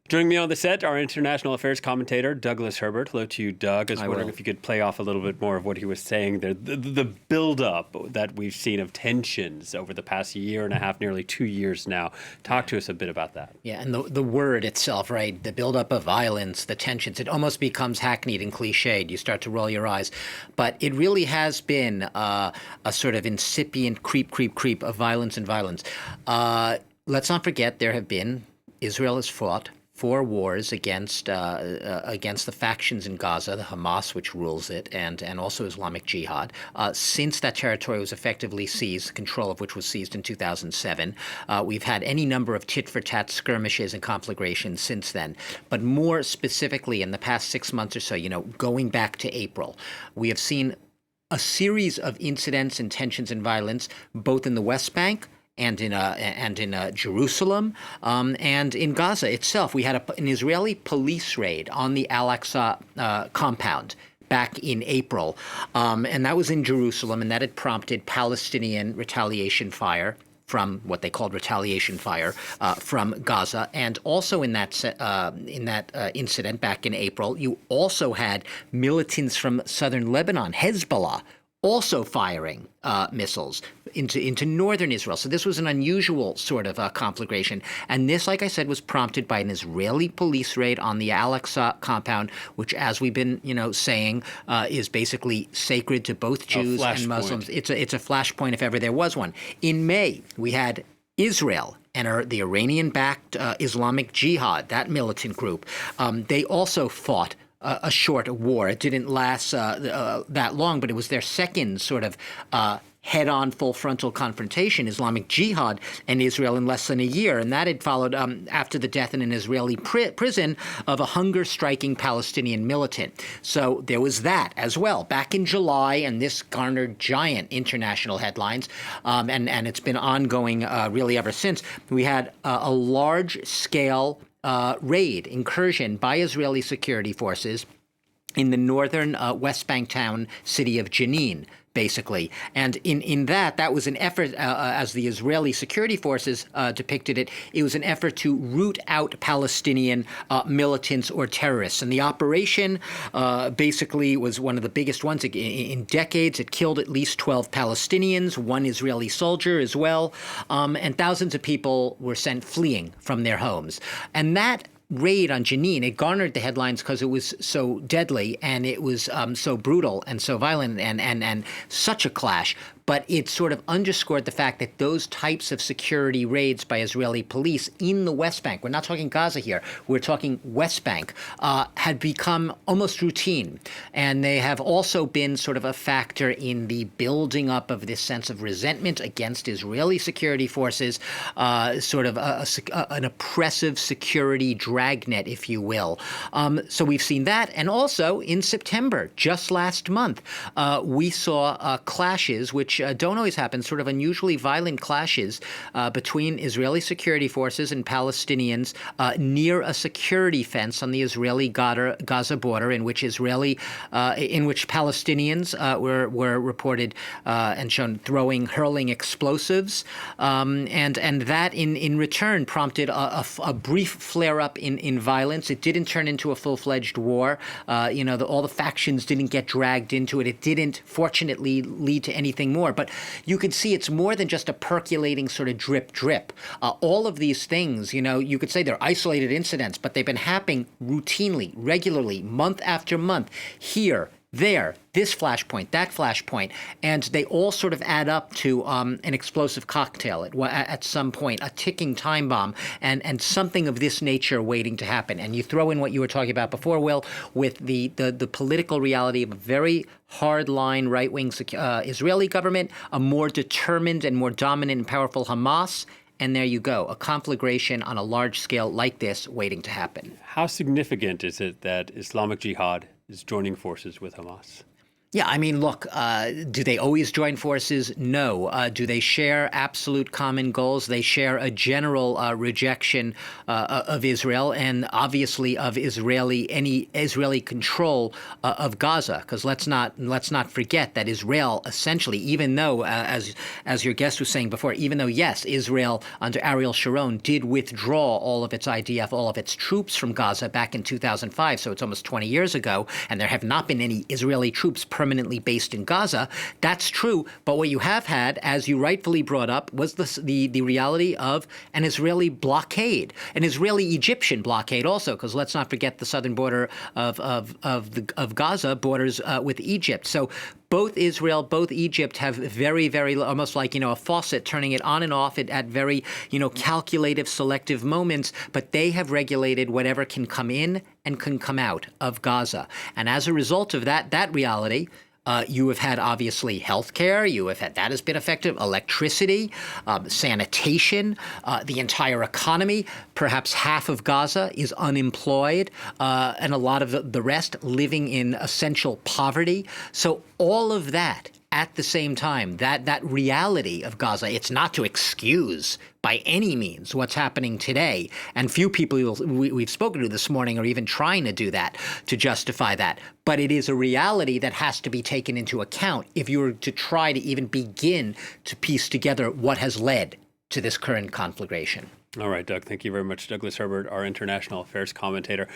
Joining me on the set, our international affairs commentator, Douglas Herbert. Hello to you, Doug. I was wondering if you could play off a little bit more of what he was saying there. The buildup that we've seen of tensions over the past year and a half, nearly 2 years now. Talk to us a bit about that. Yeah, and the word itself, right? The buildup of violence, the tensions, it almost becomes hackneyed and cliched. You start to roll your eyes. But it really has been a sort of incipient creep of violence and violence. Let's not forget Israel has fought 4 wars against the factions in Gaza, the Hamas, which rules it, and also Islamic Jihad. Since that territory was effectively seized, control of which was seized in 2007, we've had any number of tit-for-tat skirmishes and conflagrations since then. But more specifically, in the past 6 months or so, going back to April, we have seen a series of incidents and tensions and violence, both in the West Bank and in Jerusalem, and in Gaza itself. We had an Israeli police raid on the Al-Aqsa compound back in April, and that was in Jerusalem, and that had prompted Palestinian retaliation fire from what they called retaliation fire from Gaza. And also in that incident back in April, you also had militants from southern Lebanon, Hezbollah, also firing missiles into northern Israel. So this was an unusual sort of conflagration. And this, like I said, was prompted by an Israeli police raid on the Al-Aqsa compound, which, as we've been saying, is basically sacred to both Jews and Muslims. It's a flashpoint if ever there was one. In May, we had Israel and the Iranian-backed Islamic Jihad, that militant group. They also fought a short war. It didn't last that long, but it was their second sort of head-on, full-frontal confrontation, Islamic Jihad and Israel, in less than a year. And that had followed after the death in an Israeli prison of a hunger-striking Palestinian militant. So there was that as well back in July, and this garnered giant international headlines, and it's been ongoing really ever since. We had a large-scale raid, incursion by Israeli security forces in the northern West Bank city of Jenin, basically. And in that was an effort, as the Israeli security forces depicted it, it was an effort to root out Palestinian militants or terrorists. And the operation basically was one of the biggest ones in decades. It killed at least 12 Palestinians, 1 Israeli soldier as well, and thousands of people were sent fleeing from their homes. And that raid on Jenin, it garnered the headlines because it was so deadly and it was so brutal and so violent and such a clash. But it sort of underscored the fact that those types of security raids by Israeli police in the West Bank, we're not talking Gaza here, we're talking West Bank, had become almost routine. And they have also been sort of a factor in the building up of this sense of resentment against Israeli security forces, sort of an oppressive security dragnet, if you will. So we've seen that. And also in September, just last month, we saw clashes, which don't always happen, sort of unusually violent clashes between Israeli security forces and Palestinians near a security fence on the Israeli-Gaza border, in which Palestinians were reported and shown hurling explosives, and that in return prompted a brief flare-up in violence. It didn't turn into a full-fledged war. All the factions didn't get dragged into it. It didn't, fortunately, lead to anything more. But you could see it's more than just a percolating sort of drip. All of these things, you could say they're isolated incidents, but they've been happening routinely, regularly, month after month, here, there, this flashpoint, that flashpoint, and they all sort of add up to an explosive cocktail at some point, a ticking time bomb, and something of this nature waiting to happen. And you throw in what you were talking about before, Will, with the political reality of a very hardline right-wing Israeli government, a more determined and more dominant and powerful Hamas, and there you go, a conflagration on a large scale like this waiting to happen. How significant is it that Islamic Jihad is joining forces with Hamas? Yeah, I mean, look, do they always join forces? No. Do they share absolute common goals? They share a general rejection of Israel and obviously of any Israeli control of Gaza. Because let's not forget that Israel essentially, even though, as your guest was saying before, even though yes, Israel under Ariel Sharon did withdraw all of its IDF, all of its troops from Gaza back in 2005, so it's almost 20 years ago, and there have not been any Israeli troops permanently based in Gaza. That's true. But what you have had, as you rightfully brought up, was the reality of an Israeli blockade, an Israeli-Egyptian blockade also, because let's not forget the southern border of Gaza borders with Egypt. So both Israel, both Egypt have very, very almost like, a faucet, turning it on and off at very, calculative, selective moments. But they have regulated whatever can come in and can come out of Gaza. And as a result of that reality, you have had, obviously, healthcare. You have had that has been effective. Electricity, sanitation, the entire economy. Perhaps half of Gaza is unemployed, and a lot of the rest living in essential poverty. So all of that at the same time, that reality of Gaza, it's not to excuse by any means what's happening today. And few people we've spoken to this morning are even trying to do that, to justify that. But it is a reality that has to be taken into account if you were to try to even begin to piece together what has led to this current conflagration. All right, Doug. Thank you very much. Douglas Herbert, our international affairs commentator.